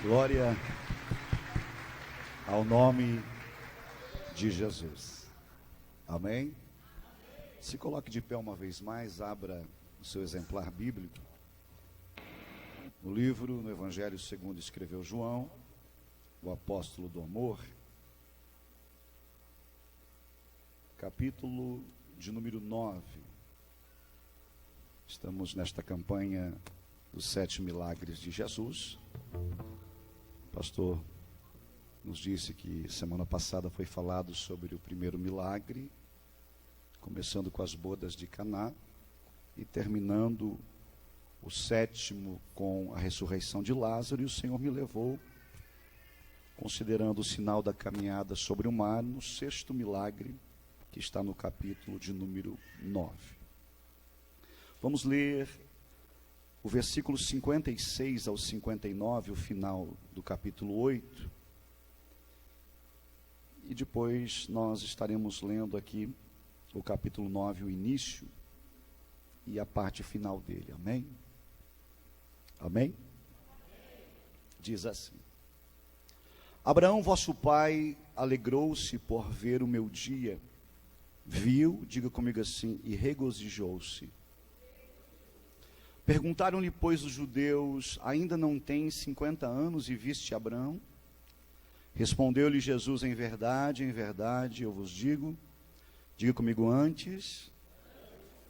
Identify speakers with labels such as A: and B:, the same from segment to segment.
A: Glória ao nome de Jesus. Amém? Se coloque de pé uma vez mais, abra o seu exemplar bíblico. No livro, no Evangelho segundo escreveu João, o apóstolo do amor, capítulo de número 9. Estamos nesta campanha dos 7 milagres de Jesus. O pastor nos disse que semana passada foi falado sobre o primeiro milagre, começando com as bodas de Caná e terminando o 7º com a ressurreição de Lázaro. E o Senhor me levou, considerando o sinal da caminhada sobre o mar, no 6º milagre, que está no capítulo de número 9. Vamos ler o versículo 56 ao 59, o final do capítulo 8. E depois nós estaremos lendo aqui o capítulo 9, o início e a parte final dele. Amém? Amém? Diz assim: Abraão, vosso pai, alegrou-se por ver o meu dia. Viu, diga comigo assim, e regozijou-se. Perguntaram-lhe, pois, os judeus: ainda não tens 50 anos e viste Abraão? Respondeu-lhe Jesus: em verdade, eu vos digo, diga comigo, antes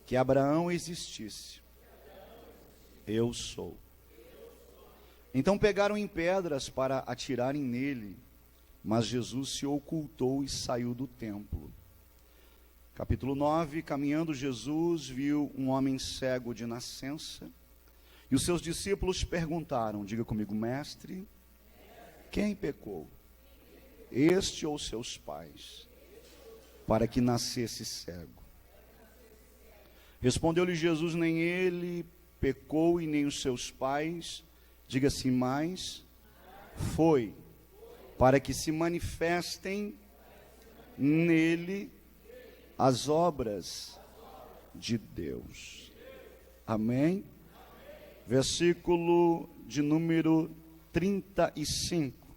A: que Abraão existisse, eu sou. Então pegaram em pedras para atirarem nele, mas Jesus se ocultou e saiu do templo. Capítulo 9, caminhando Jesus viu um homem cego de nascença, e os seus discípulos perguntaram, diga comigo, mestre, quem pecou, este ou seus pais, para que nascesse cego? Respondeu-lhe Jesus: nem ele pecou e nem os seus pais, diga assim, mas foi para que se manifestem nele as obras de Deus. Amém? Versículo de número 35.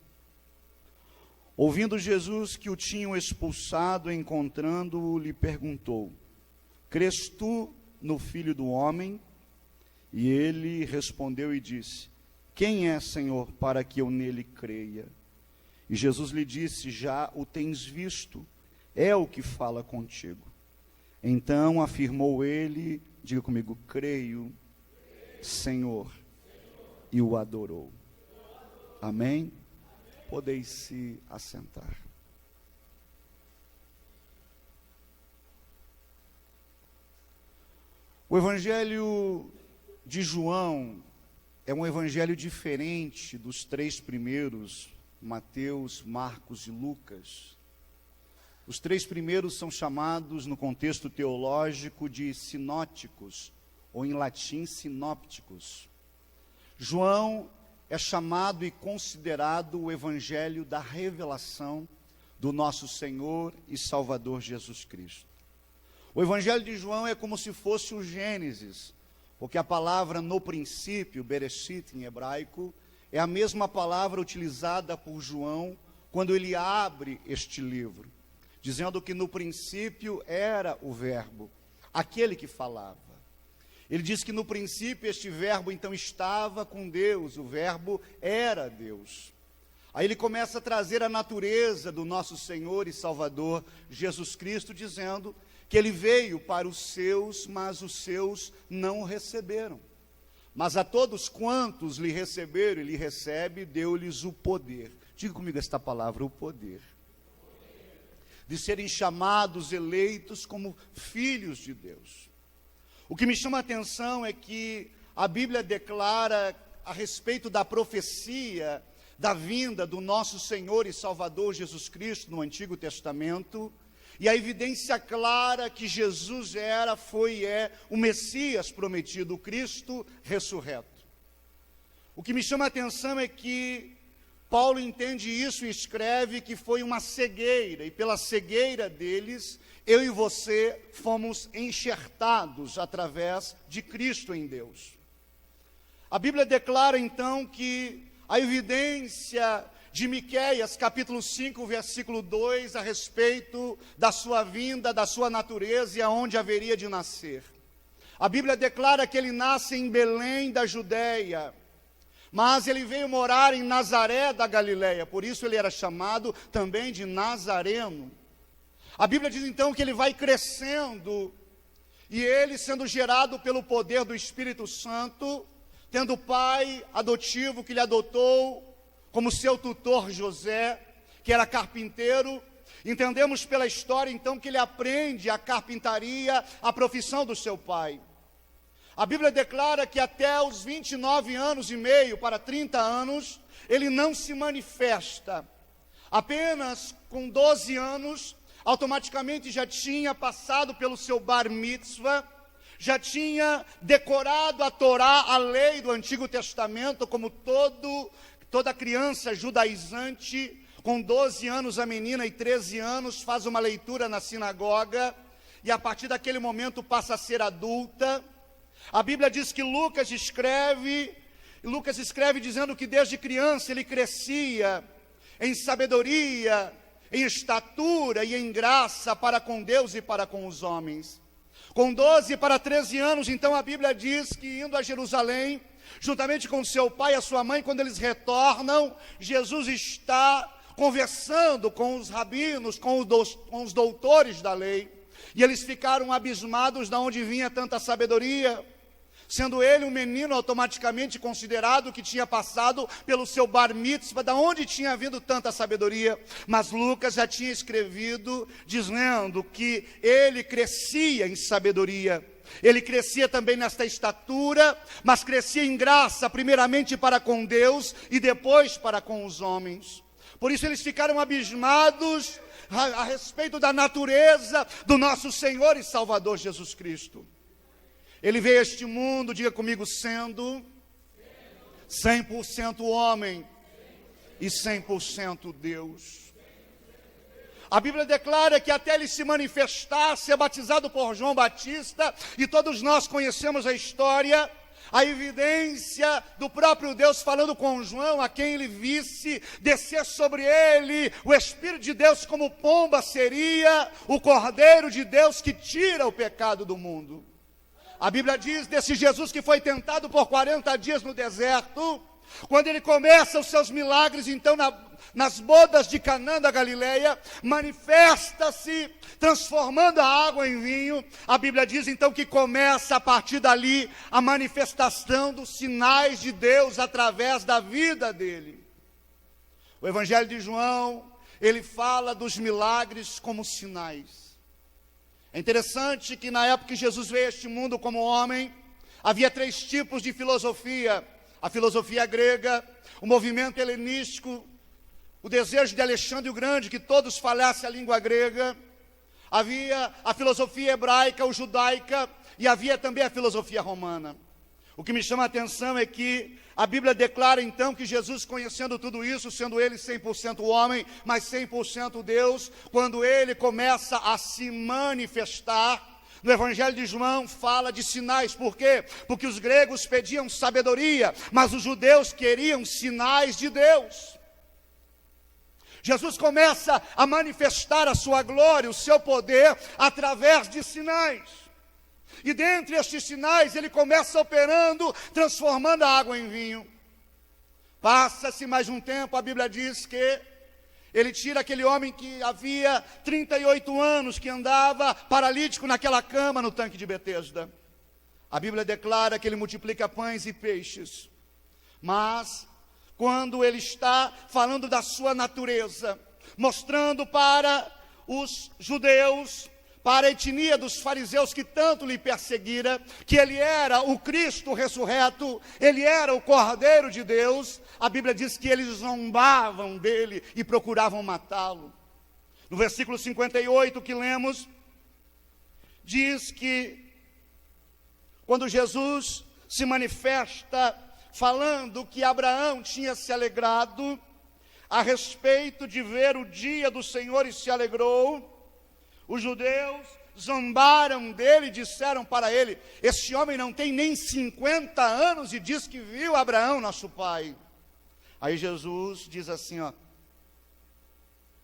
A: Ouvindo Jesus que o tinham expulsado, encontrando-o, lhe perguntou: crês tu no Filho do Homem? E ele respondeu e disse: quem é, Senhor, para que eu nele creia? E Jesus lhe disse: já o tens visto, é o que fala contigo. Então afirmou ele, diga comigo, creio, Senhor, e o adorou. Amém? Podeis se assentar. O Evangelho de João é um evangelho diferente dos 3 primeiros, Mateus, Marcos e Lucas. Os 3 primeiros são chamados, no contexto teológico, de sinóticos, ou em latim, sinópticos. João é chamado e considerado o evangelho da revelação do nosso Senhor e Salvador Jesus Cristo. O evangelho de João é como se fosse o Gênesis, porque a palavra no princípio, Bereshit em hebraico, é a mesma palavra utilizada por João quando ele abre este livro, dizendo que no princípio era o verbo, aquele que falava. Ele diz que no princípio este verbo então estava com Deus, o verbo era Deus. Aí ele começa a trazer a natureza do nosso Senhor e Salvador Jesus Cristo, dizendo que ele veio para os seus, mas os seus não o receberam. Mas a todos quantos lhe receberam, ele recebe, deu-lhes o poder. Diga comigo esta palavra, o poder. De serem chamados, eleitos como filhos de Deus. O que me chama a atenção é que a Bíblia declara a respeito da profecia da vinda do nosso Senhor e Salvador Jesus Cristo no Antigo Testamento, e a evidência clara que Jesus era, foi e é o Messias prometido, o Cristo ressurreto. O que me chama a atenção é que Paulo entende isso e escreve que foi uma cegueira, e pela cegueira deles, eu e você fomos enxertados através de Cristo em Deus. A Bíblia declara então que a evidência de Miqueias, capítulo 5, versículo 2, a respeito da sua vinda, da sua natureza e aonde haveria de nascer. A Bíblia declara que ele nasce em Belém da Judéia, mas ele veio morar em Nazaré da Galileia, por isso ele era chamado também de Nazareno. A Bíblia diz então que ele vai crescendo, e ele sendo gerado pelo poder do Espírito Santo, tendo pai adotivo que lhe adotou como seu tutor José, que era carpinteiro. Entendemos pela história então que ele aprende a carpintaria, a profissão do seu pai. A Bíblia declara que até os 29 anos e meio para 30 anos, ele não se manifesta. Apenas com 12 anos, automaticamente já tinha passado pelo seu bar mitzvah, já tinha decorado a Torá, a lei do Antigo Testamento, como toda criança judaizante. Com 12 anos a menina e 13 anos faz uma leitura na sinagoga, e a partir daquele momento passa a ser adulta. A Bíblia diz que Lucas escreve dizendo que desde criança ele crescia em sabedoria, em estatura e em graça para com Deus e para com os homens. Com 12 para 13 anos, então a Bíblia diz que indo a Jerusalém, juntamente com seu pai e a sua mãe, quando eles retornam, Jesus está conversando com os rabinos, com os doutores da lei, e eles ficaram abismados de onde vinha tanta sabedoria, sendo ele um menino automaticamente considerado que tinha passado pelo seu bar mitzvah, de onde tinha vindo tanta sabedoria. Mas Lucas já tinha escrevido dizendo que ele crescia em sabedoria, ele crescia também nesta estatura, mas crescia em graça, primeiramente para com Deus e depois para com os homens. Por isso eles ficaram abismados a respeito da natureza do nosso Senhor e Salvador Jesus Cristo. Ele veio a este mundo, diga comigo, sendo 100% homem e 100% Deus. A Bíblia declara que até ele se manifestar, ser batizado por João Batista, e todos nós conhecemos a história, a evidência do próprio Deus falando com João, a quem ele visse descer sobre ele o Espírito de Deus como pomba, seria o Cordeiro de Deus que tira o pecado do mundo. A Bíblia diz desse Jesus que foi tentado por 40 dias no deserto, quando ele começa os seus milagres, então nas bodas de Canaã da Galileia, manifesta-se transformando a água em vinho. A Bíblia diz então que começa a partir dali a manifestação dos sinais de Deus através da vida dele. O Evangelho de João, ele fala dos milagres como sinais. É interessante que na época que Jesus veio a este mundo como homem, havia 3 tipos de filosofia: a filosofia grega, o movimento helenístico, o desejo de Alexandre o Grande que todos falassem a língua grega. Havia a filosofia hebraica ou judaica, e havia também a filosofia romana. O que me chama a atenção é que a Bíblia declara então que Jesus, conhecendo tudo isso, sendo ele 100% homem, mas 100% Deus, quando ele começa a se manifestar, no Evangelho de João fala de sinais. Por quê? Porque os gregos pediam sabedoria, mas os judeus queriam sinais de Deus. Jesus começa a manifestar a sua glória, o seu poder, através de sinais. E dentre estes sinais, ele começa operando, transformando a água em vinho. Passa-se mais um tempo, a Bíblia diz que ele tira aquele homem que havia 38 anos, que andava paralítico naquela cama no tanque de Betesda. A Bíblia declara que ele multiplica pães e peixes. Mas, quando ele está falando da sua natureza, mostrando para os judeus, para a etnia dos fariseus que tanto lhe perseguira, que ele era o Cristo ressurreto, ele era o Cordeiro de Deus, a Bíblia diz que eles zombavam dele e procuravam matá-lo. No versículo 58 que lemos, diz que quando Jesus se manifesta falando que Abraão tinha se alegrado a respeito de ver o dia do Senhor e se alegrou, os judeus zombaram dele e disseram para ele: esse homem não tem nem 50 anos e diz que viu Abraão, nosso pai. Aí Jesus diz assim, ó,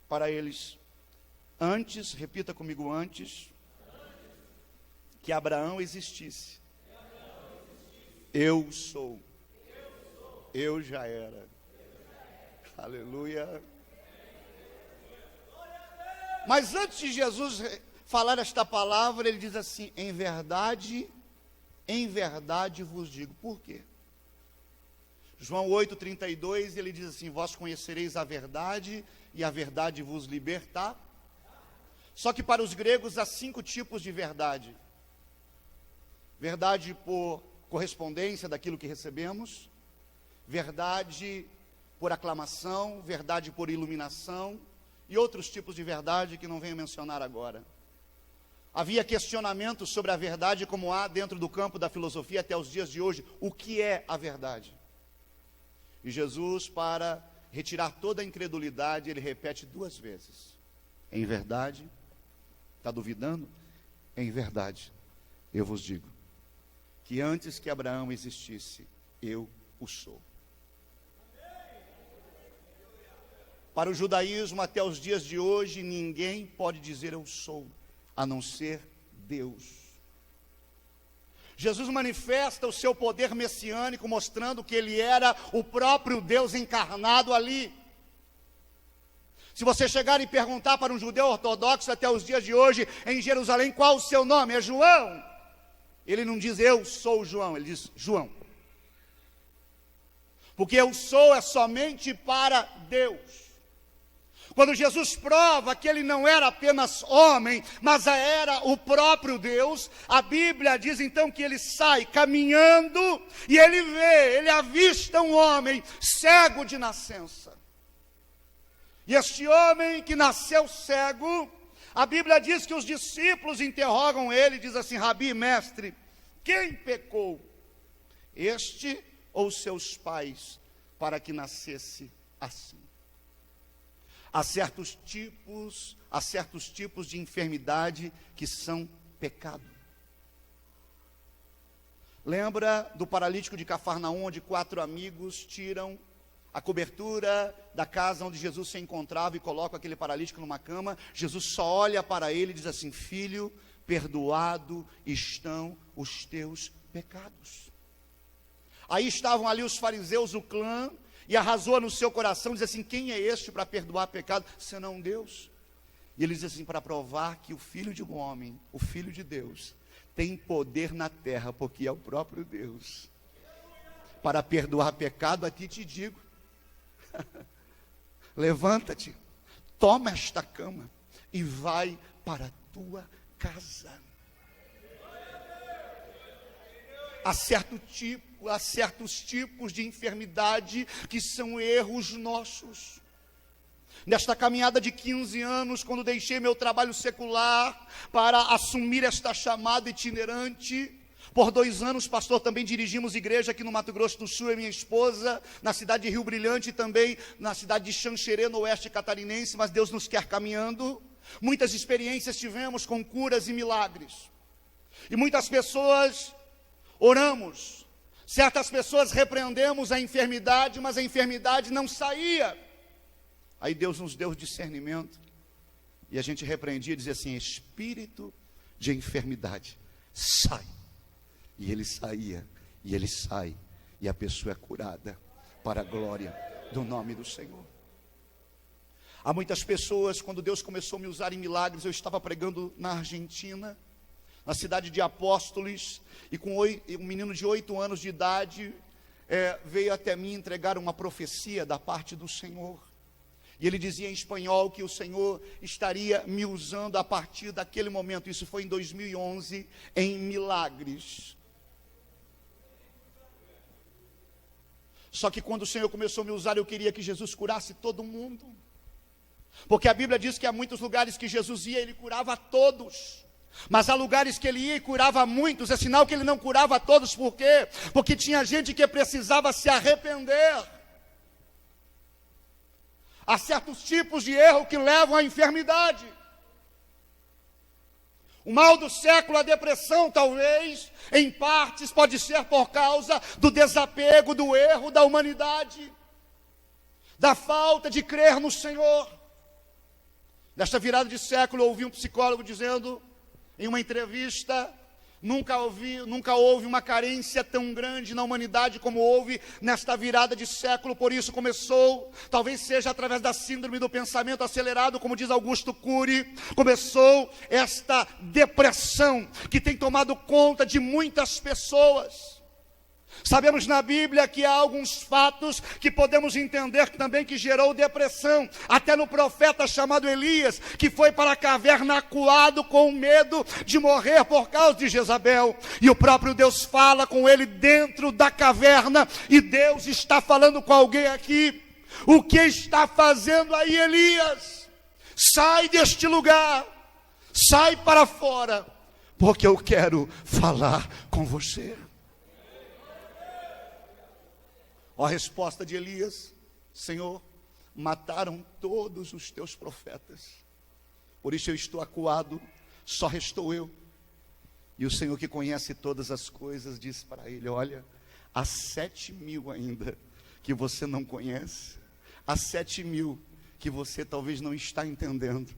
A: para eles: antes, repita comigo, antes que Abraão existisse, eu sou. Eu já era. Aleluia. Mas antes de Jesus falar esta palavra, ele diz assim: em verdade vos digo. Por quê? João 8,32, ele diz assim: vós conhecereis a verdade, e a verdade vos libertar. Só que para os gregos há 5 tipos de verdade. Verdade por correspondência daquilo que recebemos, verdade por aclamação, verdade por iluminação, e outros tipos de verdade que não venho mencionar agora. Havia questionamentos sobre a verdade, como há dentro do campo da filosofia até os dias de hoje. O que é a verdade? E Jesus, para retirar toda a incredulidade, ele repete 2 vezes: em verdade. Está duvidando? Em verdade eu vos digo, que antes que Abraão existisse, eu o sou. Para o judaísmo, até os dias de hoje, ninguém pode dizer eu sou, a não ser Deus. Jesus manifesta o seu poder messiânico, mostrando que ele era o próprio Deus encarnado ali. Se você chegar e perguntar para um judeu ortodoxo até os dias de hoje, em Jerusalém, qual o seu nome? É João. Ele não diz eu sou João, ele diz João. Porque eu sou é somente para Deus. Quando Jesus prova que ele não era apenas homem, mas era o próprio Deus, a Bíblia diz então que ele sai caminhando e ele avista um homem cego de nascença. E este homem que nasceu cego, a Bíblia diz que os discípulos interrogam ele, diz assim: Rabi, mestre, quem pecou? Este ou seus pais, para que nascesse assim? Há certos tipos de enfermidade que são pecado. Lembra do paralítico de Cafarnaum, onde 4 amigos tiram a cobertura da casa onde Jesus se encontrava e colocam aquele paralítico numa cama? Jesus só olha para ele e diz assim: filho, perdoado estão os teus pecados. Aí estavam ali os fariseus, o clã, e arrasou no seu coração, diz assim: quem é este para perdoar pecado, senão Deus? E ele diz assim: para provar que o Filho de um homem, o Filho de Deus, tem poder na terra, porque é o próprio Deus, para perdoar pecado. A ti te digo, levanta-te, toma esta cama e vai para a tua casa. Há certos tipos de enfermidade que são erros nossos. Nesta caminhada de 15 anos, quando deixei meu trabalho secular para assumir esta chamada itinerante, por 2 anos, pastor, também dirigimos igreja aqui no Mato Grosso do Sul, e minha esposa, na cidade de Rio Brilhante, e também na cidade de Xanxerê, no oeste catarinense, mas Deus nos quer caminhando. Muitas experiências tivemos com curas e milagres. E muitas pessoas oramos, certas pessoas repreendemos a enfermidade, mas a enfermidade não saía. Aí Deus nos deu discernimento, e a gente repreendia e dizia assim: espírito de enfermidade, sai. E ele saía, e ele sai, e a pessoa é curada, para a glória do nome do Senhor. Há muitas pessoas, quando Deus começou a me usar em milagres, eu estava pregando na Argentina, na cidade de Apóstolos, e com um menino de 8 anos de idade, veio até mim entregar uma profecia da parte do Senhor. E ele dizia em espanhol que o Senhor estaria me usando a partir daquele momento, isso foi em 2011, em milagres. Só que quando o Senhor começou a me usar, eu queria que Jesus curasse todo mundo. Porque a Bíblia diz que há muitos lugares que Jesus ia, ele curava a todos. Mas há lugares que ele ia e curava muitos, é sinal que ele não curava a todos. Por quê? Porque tinha gente que precisava se arrepender. Há certos tipos de erro que levam à enfermidade. O mal do século, a depressão, talvez, em partes, pode ser por causa do desapego, do erro da humanidade. da falta de crer no Senhor. Nesta virada de século, eu ouvi um psicólogo dizendo, em uma entrevista, nunca houve uma carência tão grande na humanidade como houve nesta virada de século. Por isso começou, talvez seja através da síndrome do pensamento acelerado, como diz Augusto Cury, começou esta depressão que tem tomado conta de muitas pessoas. Sabemos na Bíblia que há alguns fatos que podemos entender também que gerou depressão. Até no profeta chamado Elias, que foi para a caverna acuado com medo de morrer por causa de Jezabel. E o próprio Deus fala com ele dentro da caverna. E Deus está falando com alguém aqui. O que está fazendo aí, Elias? Sai deste lugar. Sai para fora. Porque eu quero falar com você. Ó, a resposta de Elias: Senhor, mataram todos os teus profetas, por isso eu estou acuado, só restou eu. E o Senhor, que conhece todas as coisas, disse para ele: olha, há 7.000 ainda que você não conhece, há 7.000 que você talvez não está entendendo,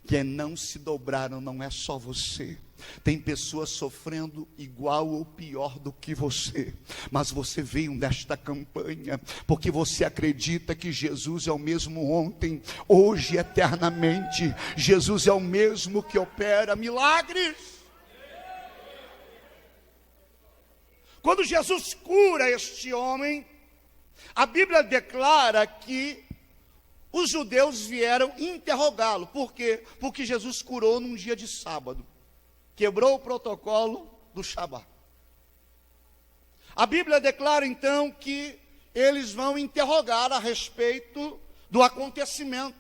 A: que não se dobraram. Não é só você, tem pessoas sofrendo igual ou pior do que você, mas você veio nesta campanha porque você acredita que Jesus é o mesmo ontem, hoje e eternamente. Jesus é o mesmo que opera milagres. Quando Jesus cura este homem, a Bíblia declara que os judeus vieram interrogá-lo. Por quê? Porque Jesus curou num dia de sábado. Quebrou o protocolo do Shabat. A Bíblia declara então que eles vão interrogar a respeito do acontecimento.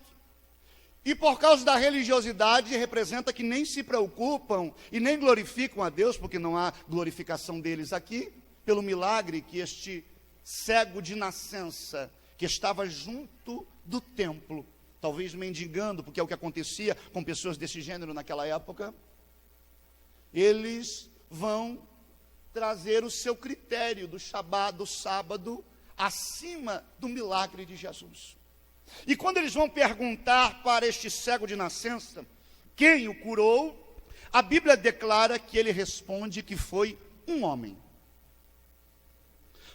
A: E por causa da religiosidade, representa que nem se preocupam e nem glorificam a Deus, porque não há glorificação deles aqui, pelo milagre que este cego de nascença, que estava junto do templo, talvez mendigando, porque é o que acontecia com pessoas desse gênero naquela época, eles vão trazer o seu critério do Shabat, do sábado, acima do milagre de Jesus. E quando eles vão perguntar para este cego de nascença quem o curou, a Bíblia declara que ele responde que foi um homem.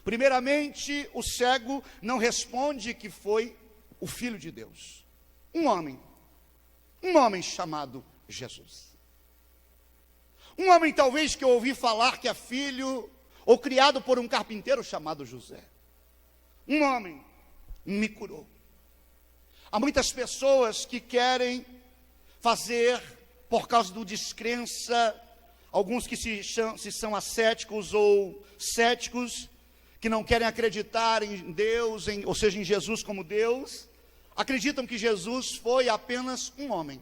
A: Primeiramente, o cego não responde que foi o Filho de Deus. Um homem chamado Jesus. Um homem talvez que eu ouvi falar que é filho ou criado por um carpinteiro chamado José. Um homem me curou. Há muitas pessoas que querem fazer, por causa do descrença, alguns que se são ascéticos ou céticos, que não querem acreditar em Deus, ou seja, em Jesus como Deus, acreditam que Jesus foi apenas um homem.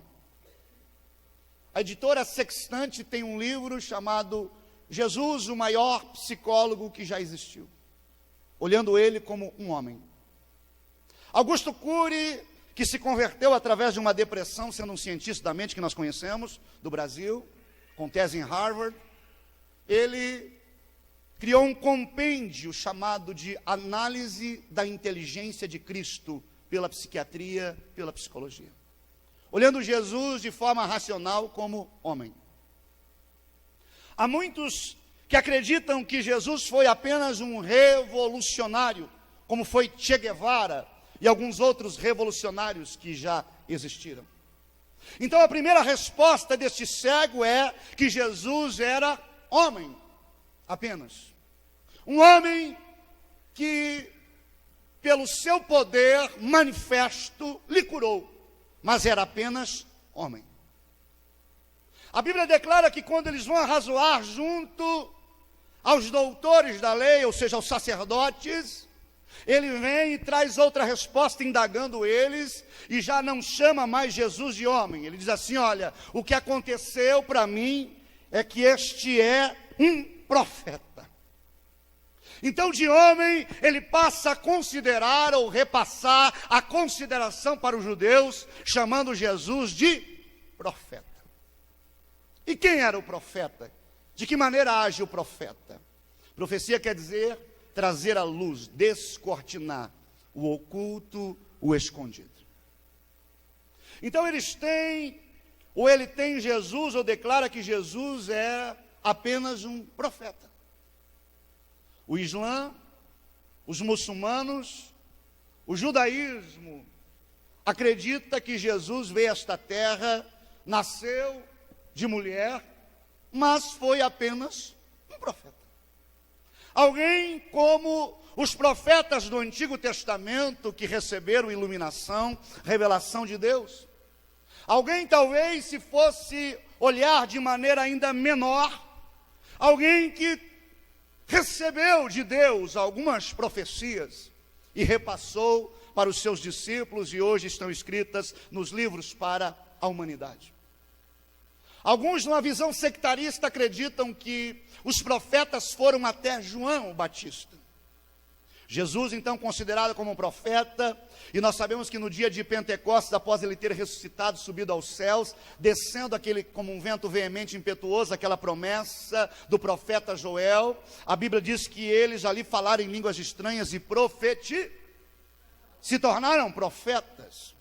A: A editora Sextante tem um livro chamado Jesus, o maior psicólogo que já existiu, olhando ele como um homem. Augusto Cury, que se converteu através de uma depressão, sendo um cientista da mente que nós conhecemos, do Brasil, com tese em Harvard, ele criou um compêndio chamado de Análise da Inteligência de Cristo, pela psiquiatria, pela psicologia, olhando Jesus de forma racional como homem. Há muitos que acreditam que Jesus foi apenas um revolucionário, como foi Che Guevara e alguns outros revolucionários que já existiram. Então a primeira resposta deste cego é que Jesus era homem, apenas. Um homem que, pelo seu poder manifesto, lhe curou, mas era apenas homem. A Bíblia declara que quando eles vão arrazoar junto aos doutores da lei, ou seja, aos sacerdotes, ele vem e traz outra resposta, indagando eles, e já não chama mais Jesus de homem. Ele diz assim: olha, o que aconteceu para mim é que este é um profeta. Então, de homem, ele passa a considerar ou repassar a consideração para os judeus, chamando Jesus de profeta. E quem era o profeta? De que maneira age o profeta? Profecia quer dizer trazer à luz, descortinar, o oculto, o escondido. Então eles têm, ou ele tem Jesus, ou declara que Jesus é apenas um profeta. O Islã, os muçulmanos, o judaísmo acredita que Jesus veio a esta terra, nasceu de mulher, mas foi apenas um profeta. Alguém como os profetas do Antigo Testamento que receberam iluminação, revelação de Deus. Alguém talvez, se fosse olhar de maneira ainda menor, alguém que recebeu de Deus algumas profecias e repassou para os seus discípulos e hoje estão escritas nos livros para a humanidade. Alguns, numa visão sectarista, acreditam que os profetas foram até João Batista. Jesus, então, considerado como um profeta, e nós sabemos que no dia de Pentecostes, após ele ter ressuscitado, subido aos céus, descendo aquele como um vento veemente, impetuoso, aquela promessa do profeta Joel, a Bíblia diz que eles ali falaram em línguas estranhas e se tornaram profetas.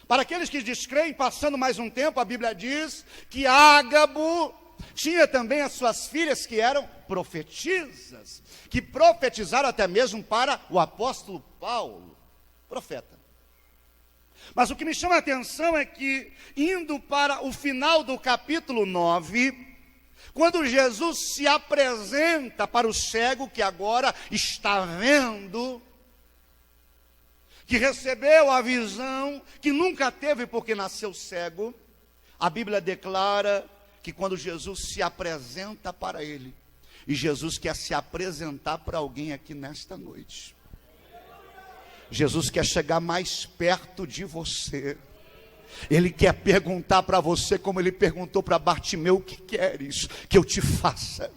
A: Para aqueles que descreem, passando mais um tempo, a Bíblia diz que Ágabo tinha também as suas filhas que eram profetisas, que profetizaram até mesmo para o apóstolo Paulo, profeta. Mas o que me chama a atenção é que, indo para o final do capítulo 9, quando Jesus se apresenta para o cego que agora está vendo, que recebeu a visão, que nunca teve porque nasceu cego, a Bíblia declara que quando Jesus se apresenta para ele, e Jesus quer se apresentar para alguém aqui nesta noite, Jesus quer chegar mais perto de você, Ele quer perguntar para você, como Ele perguntou para Bartimeu: o que queres que eu te faça?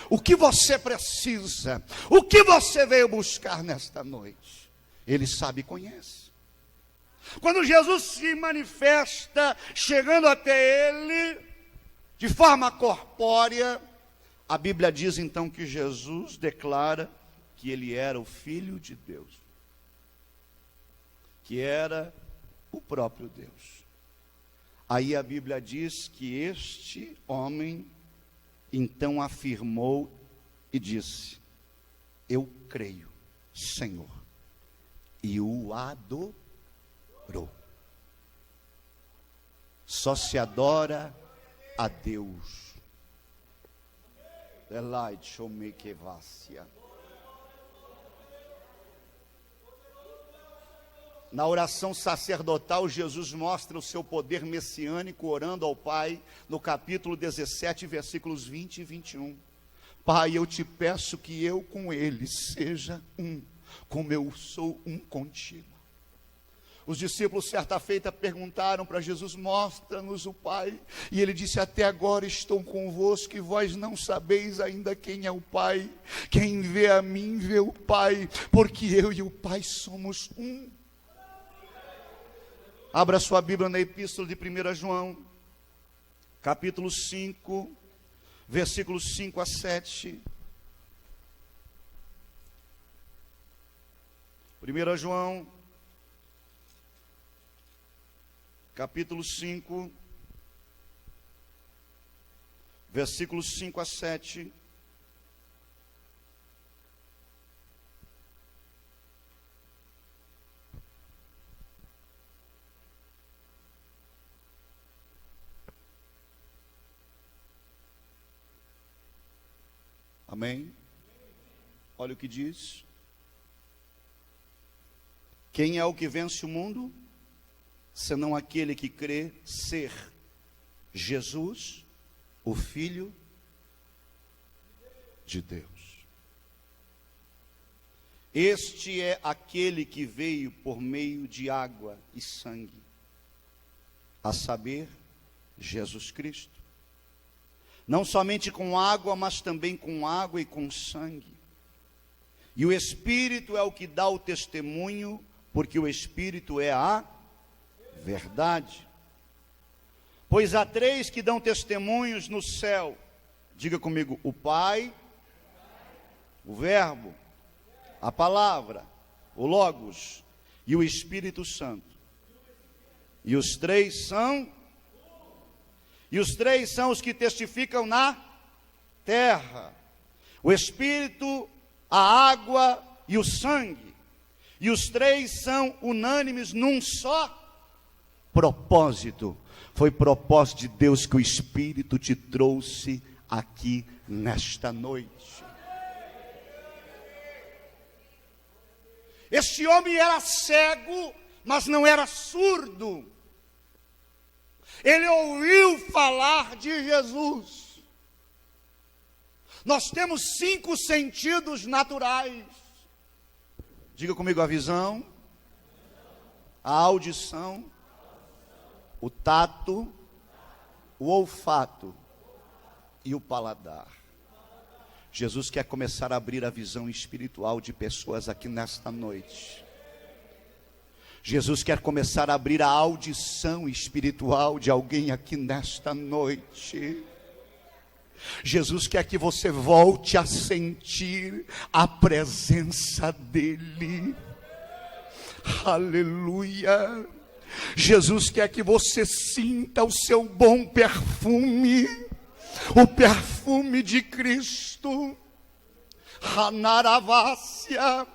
A: O que você precisa? O que você veio buscar nesta noite? Ele sabe e conhece. Quando Jesus se manifesta, chegando até ele, de forma corpórea, a Bíblia diz então que Jesus declara que ele era o Filho de Deus, que era o próprio Deus. Aí a Bíblia diz que este homem então afirmou e disse: eu creio, Senhor, e o adorou. Só se adora a Deus. Na oração sacerdotal, Jesus mostra o seu poder messiânico, orando ao Pai, no capítulo 17, versículos 20 e 21. Pai, eu te peço que eu com ele seja um, como eu sou um contigo. Os discípulos certa feita perguntaram para Jesus: mostra-nos o Pai. E ele disse: até agora estou convosco e vós não sabeis ainda quem é o Pai. Quem vê a mim vê o Pai, porque eu e o Pai somos um. Abra sua Bíblia na epístola de 1 João, capítulo 5, versículos 5 a 7. 1 João, capítulo 5, versículos 5 a 7. Amém? Olha o que diz. Quem é o que vence o mundo, senão aquele que crê ser Jesus, o Filho de Deus. Este é aquele que veio por meio de água e sangue, a saber, Jesus Cristo. Não somente com água, mas também com água e com sangue. E o Espírito é o que dá o testemunho, porque o Espírito é a verdade. Pois há três que dão testemunhos no céu. Diga comigo: o Pai, o Verbo, a Palavra o Logos e o Espírito Santo. E os três são os que testificam na terra: o Espírito, a água e o sangue. E os três são unânimes num só propósito. Foi propósito de Deus que o Espírito te trouxe aqui nesta noite. Este homem era cego, mas não era surdo. Ele ouviu falar de Jesus. Nós temos 5 sentidos naturais. Diga comigo: a visão, a audição, o tato, o olfato e o paladar. Jesus quer começar a abrir a visão espiritual de pessoas aqui nesta noite. Jesus quer começar a abrir a audição espiritual de alguém aqui nesta noite. Jesus quer que você volte a sentir a presença dEle. Aleluia. Jesus quer que você sinta o seu bom perfume, o perfume de Cristo. Hanaravácia.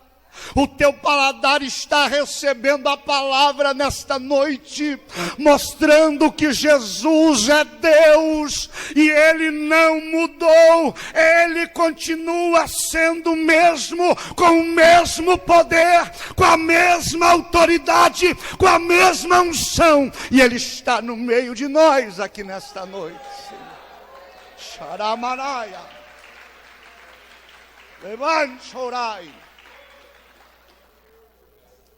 A: O teu paladar está recebendo a palavra nesta noite, mostrando que Jesus é Deus e Ele não mudou. Ele continua sendo o mesmo, com o mesmo poder, com a mesma autoridade, com a mesma unção. E Ele está no meio de nós aqui nesta noite. Xaramaraia. Levante, orai.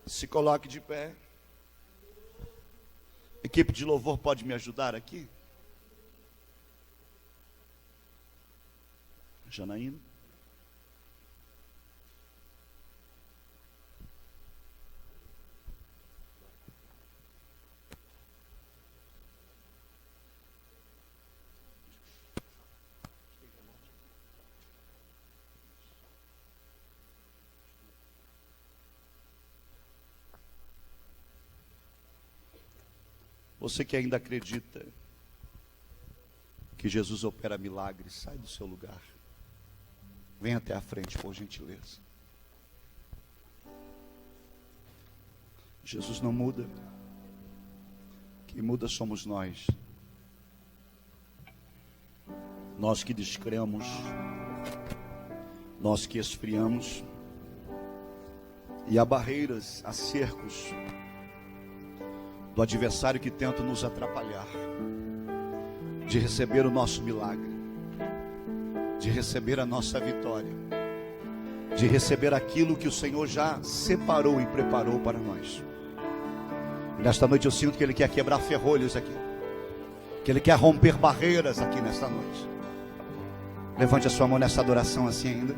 A: Se coloque de pé. Equipe de louvor pode me ajudar aqui? Janaína. Você que ainda acredita que Jesus opera milagres, sai do seu lugar. Venha até a frente, por gentileza. Jesus não muda. Quem muda somos nós. Nós que descremos, nós que esfriamos. E há barreiras, há cercos do adversário que tenta nos atrapalhar de receber o nosso milagre, de receber a nossa vitória, de receber aquilo que o Senhor já separou e preparou para nós. E nesta noite eu sinto que Ele quer quebrar ferrolhos aqui, que Ele quer romper barreiras aqui nesta noite. Levante a sua mão nessa adoração assim ainda,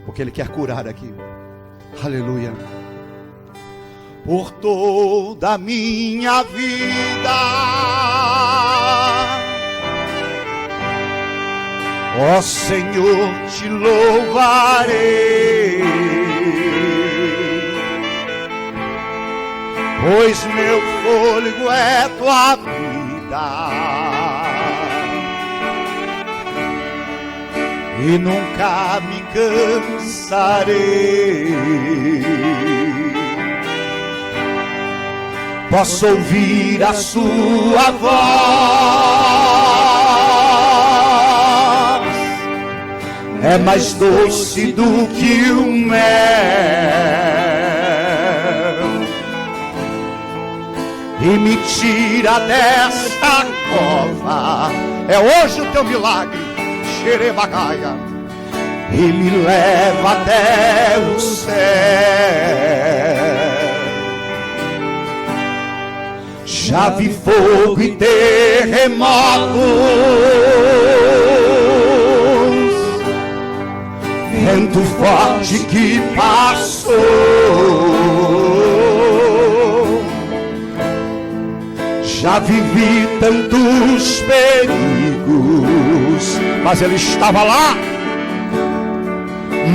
A: porque Ele quer curar aqui. Aleluia. Por toda a minha vida, ó Senhor, te louvarei, pois meu fôlego é tua vida, e nunca me cansarei. Posso ouvir a sua voz, é mais doce do que o mel, e me tira desta cova. É hoje o teu milagre, Xerebagaia, e me leva até o céu. Já vi fogo e terremotos, vento forte que passou, já vivi tantos perigos, mas Ele estava lá.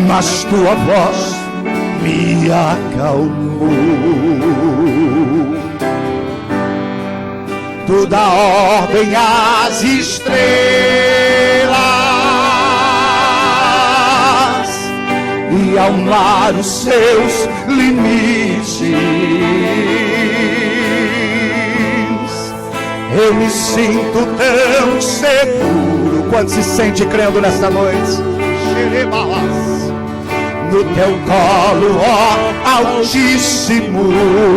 A: Mas tua voz me acalmou. Tu dá ordem às estrelas e ao mar os seus limites. Eu me sinto tão seguro. Quando se sente crendo nesta noite? No teu colo, ó Altíssimo.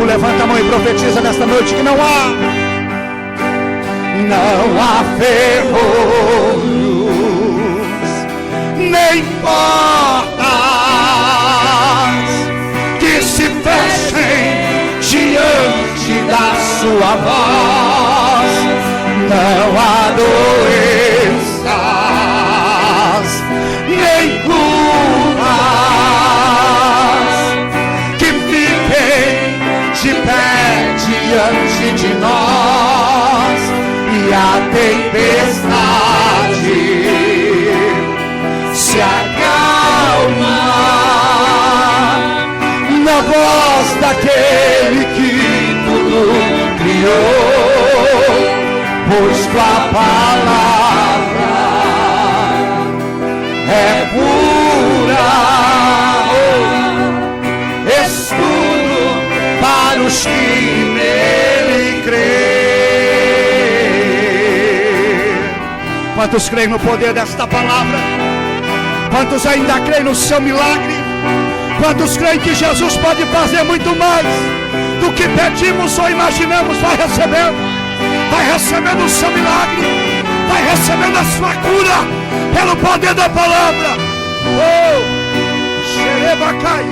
A: Levanta a mão e profetiza nesta noite que não há ferrolhos, nem portas que se fechem diante da sua voz. Não há doenças, nem curvas que fiquem de pé diante de nós. E a tempestade se acalma na voz daquele que tudo criou, pois tua palavra é pura, escudo para os que nele creem. Quantos creem no poder desta palavra? Quantos ainda creem no seu milagre? Quantos creem que Jesus pode fazer muito mais do que pedimos ou imaginamos? Vai recebendo o seu milagre, vai recebendo a sua cura pelo poder da palavra. Oh, Xerebacai,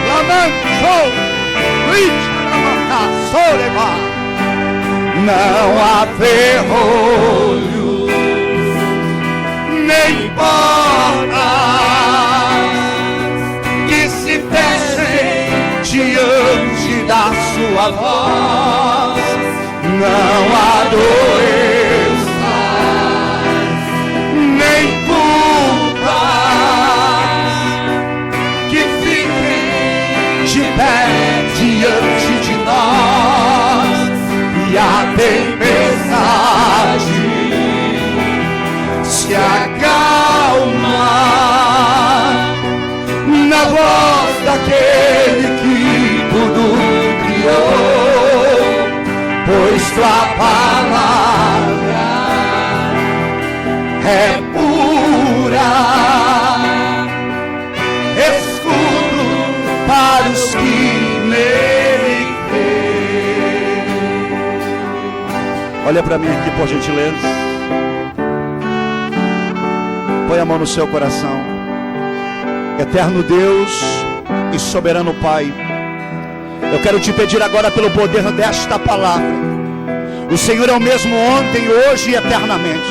A: Lamento, Richarabacá, Soreba. Não há ferrolho, nem portas que se fechem diante da sua voz. Não há doenças, nem culpas que fiquem de pé diante de nós. E a tempestade se acalma na voz daquele que tudo criou, pois tua palavra é pura, escudo para os que nele creem. Olha para mim aqui, por gentileza. Põe a mão no seu coração. Eterno Deus e soberano Pai, eu quero te pedir agora pelo poder desta palavra. O Senhor é o mesmo ontem, hoje e eternamente.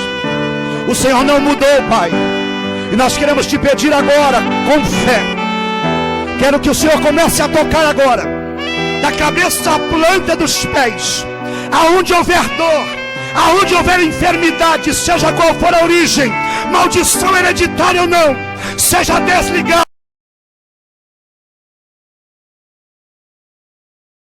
A: O Senhor não mudou, Pai. E nós queremos te pedir agora, com fé. Quero que o Senhor comece a tocar agora, da cabeça à planta dos pés. Aonde houver dor, aonde houver enfermidade, seja qual for a origem, maldição hereditária ou não, seja desligado.